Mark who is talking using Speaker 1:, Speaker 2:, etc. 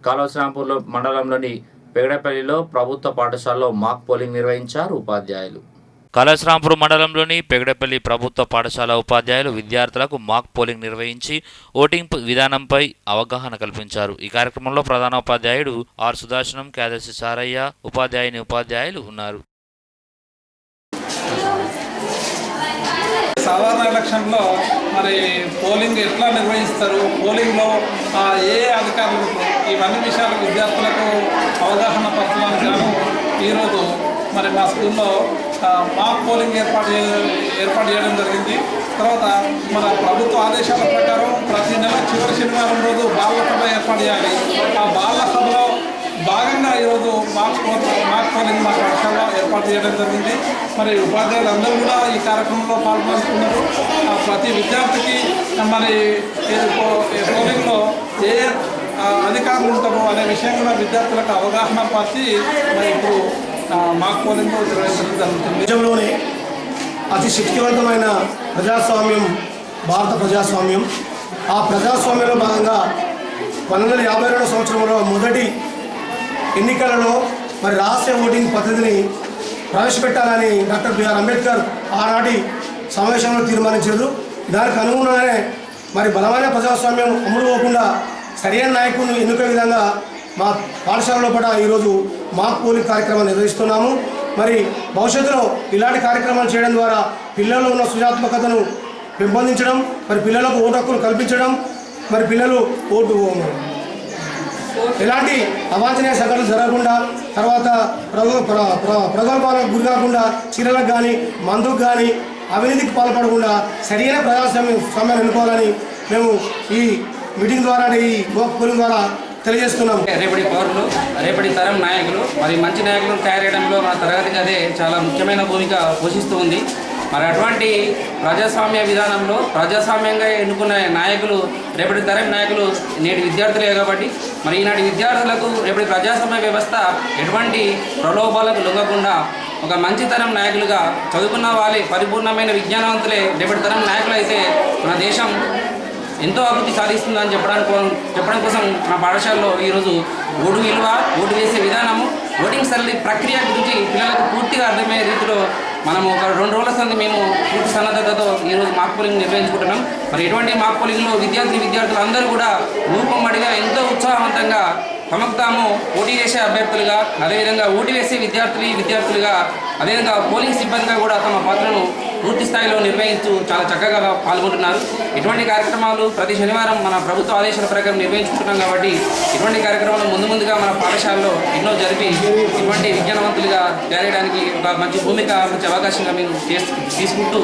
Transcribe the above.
Speaker 1: కాళవశ్రాంపూర్ మండలంలోని పెగడపల్లిలో ప్రభుత్వ పాఠశాలలో మాక్ పోలింగ్ నిర్వహించారు ఉపాధ్యాయులు. కాళవశ్రాంపూర్ మండలంలోని పెగడపల్లి ప్రభుత్వ పాఠశాల ఉపాధ్యాయులు విద్యార్థులకు మాక్ పోలింగ్ నిర్వహించి ఓటింగ్ విధానంపై అవగాహన కల్పించారు. ఈ కార్యక్రమంలో ప్రధాన ఉపాధ్యాయుడు ఆర్ సుదర్శనం, కార్యదర్శి సారయ్య, ఉపాధ్యాయులు ఉన్నారు.
Speaker 2: సాధారణ ఎలక్షన్లో మరి పోలింగ్ ఎట్లా నిర్వహిస్తారు, పోలింగ్లో ఏ అధికారులు, ఇవన్నీ విషయాలు విద్యార్థులకు అవగాహన పరచడానికి గాను ఈరోజు మరి మా స్కూల్లో మాక్ పోలింగ్ ఏర్పాటు చేయడం జరిగింది. తర్వాత మన ప్రభుత్వ ఆదేశాల ప్రకారం ప్రతి నెల చివరి శనివారం రోజు బాల సభ ఏర్పాటు చేయాలి. ఆ బాల సభలో భాగంగా ఈరోజు మాక్ పోలింగ్ మా పాఠశాలలో ఏర్పాటు చేయడం జరిగింది. మరి ఉపాధ్యాయులు అందరూ కూడా ఈ కార్యక్రమంలో పాల్గొంటున్నారు. ప్రతి విద్యార్థికి మరి పోలింగ్లో ఏ అధికారులు ఉంటారో అనే విషయం కూడా విద్యార్థులకు అవగాహన పరిచి మరి ఇప్పుడు మాక్ పోలింగ్ నిర్వహించడం జరుగుతుంది.
Speaker 3: దేశంలోనే అతి శక్తివంతమైన ప్రజాస్వామ్యం భారత ప్రజాస్వామ్యం. ఆ ప్రజాస్వామ్యంలో భాగంగా 1952 సంవత్సరంలో మొదటి ఎన్నికలలో మరి రహస్య ఓటింగ్ పద్ధతిని ప్రవేశపెట్టాలని డాక్టర్ బిఆర్ అంబేద్కర్ ఆనాటి సమావేశంలో తీర్మానించారు. దానికి అనుగుణంగానే మరి బలమైన ప్రజాస్వామ్యం అమలు పోకుండా సరైన నాయకుడిని ఎన్నుకే విధంగా మా పాఠశాలలో కూడా ఈరోజు మాక్ పోలింగ్ కార్యక్రమాన్ని నిర్వహిస్తున్నాము. మరి భవిష్యత్తులో ఇలాంటి కార్యక్రమాలు చేయడం ద్వారా పిల్లల్లో ఉన్న సృజనాత్మకతను పెంపొందించడం, మరి పిల్లలకు ఓటు హక్కును కల్పించడం, మరి పిల్లలు ఎలాంటి అవాంఛనీయ సంఘటనలు జరగకుండా, తర్వాత ప్రగల్భాలకు గురి కాకుండా, చీరలకు కానీ మందుకు కానీ అవినీతికి పాల్పడకుండా సరైన ప్రజాస్వామ్యాన్ని ఎన్నుకోవాలని మేము ఈ మీటింగ్ ద్వారా, ఈ మాక్ పోలింగ్ ద్వారా తెలియజేస్తున్నాం.
Speaker 4: రేపటి పౌరులు, రేపటి తరం నాయకులు, మరి మంచి నాయకులను తయారు చేయడంలో మన తరగతి గదే చాలా ముఖ్యమైన భూమిక పోషిస్తూ ఉంది. మరి అటువంటి ప్రజాస్వామ్య విధానంలో ప్రజాస్వామ్యంగా ఎన్నుకున్న నాయకులు, రేపటి తరం నాయకులు నేటి విద్యార్థులే కాబట్టి మరి ఈనాటి విద్యార్థులకు రేపటి ప్రజాస్వామ్య వ్యవస్థ ఎటువంటి ప్రలోభాలకు లొంగకుండా ఒక మంచి తరం నాయకులుగా చదువుకున్న వాళ్ళే పరిపూర్ణమైన విజ్ఞానవంతులే రేపటి తరం నాయకులు అయితే మన దేశం ఎంతో అభివృద్ధి సాధిస్తుందని చెప్పడం కోసం మన పాఠశాలలో ఈరోజు ఓటు విలువ, ఓటు వేసే విధానము, ఓటింగ్ సరళి ప్రక్రియ గురించి పిల్లలకు పూర్తిగా అర్థమయ్యే రీతిలో మనము ఒక 2 రోజుల సంది మేము పూర్తి సన్నద్ధతతో ఈరోజు మాక్ పోలింగ్ నిర్వహించుకుంటున్నాం. మరి ఎటువంటి మాక్ పోలింగ్లో విద్యార్థులు అందరూ కూడా ఊపమ్మడిగా ఎంతో ఉత్సాహవంతంగా తమకు తాము పోటీ చేసే అభ్యర్థులుగా, అదేవిధంగా ఓటు వేసే విద్యార్థులుగా, అదేవిధంగా పోలింగ్ సిబ్బందిగా కూడా తమ పాత్రను పూర్తి స్థాయిలో నిర్వహించు చాలా చక్కగా పాల్గొంటున్నారు. ఇటువంటి కార్యక్రమాలు ప్రతి శనివారం మన ప్రభుత్వ ఆదేశాల ప్రకారం నిర్వహించుకుంటున్నాం కాబట్టి ఇటువంటి కార్యక్రమాలు ముందుగా మన పాఠశాలలో ఎన్నో జరిపి ఇటువంటి విజ్ఞానవంతులుగా తయారయడానికి ఒక మంచి భూమిక, మంచి అవకాశంగా మేము తీసుకుంటూ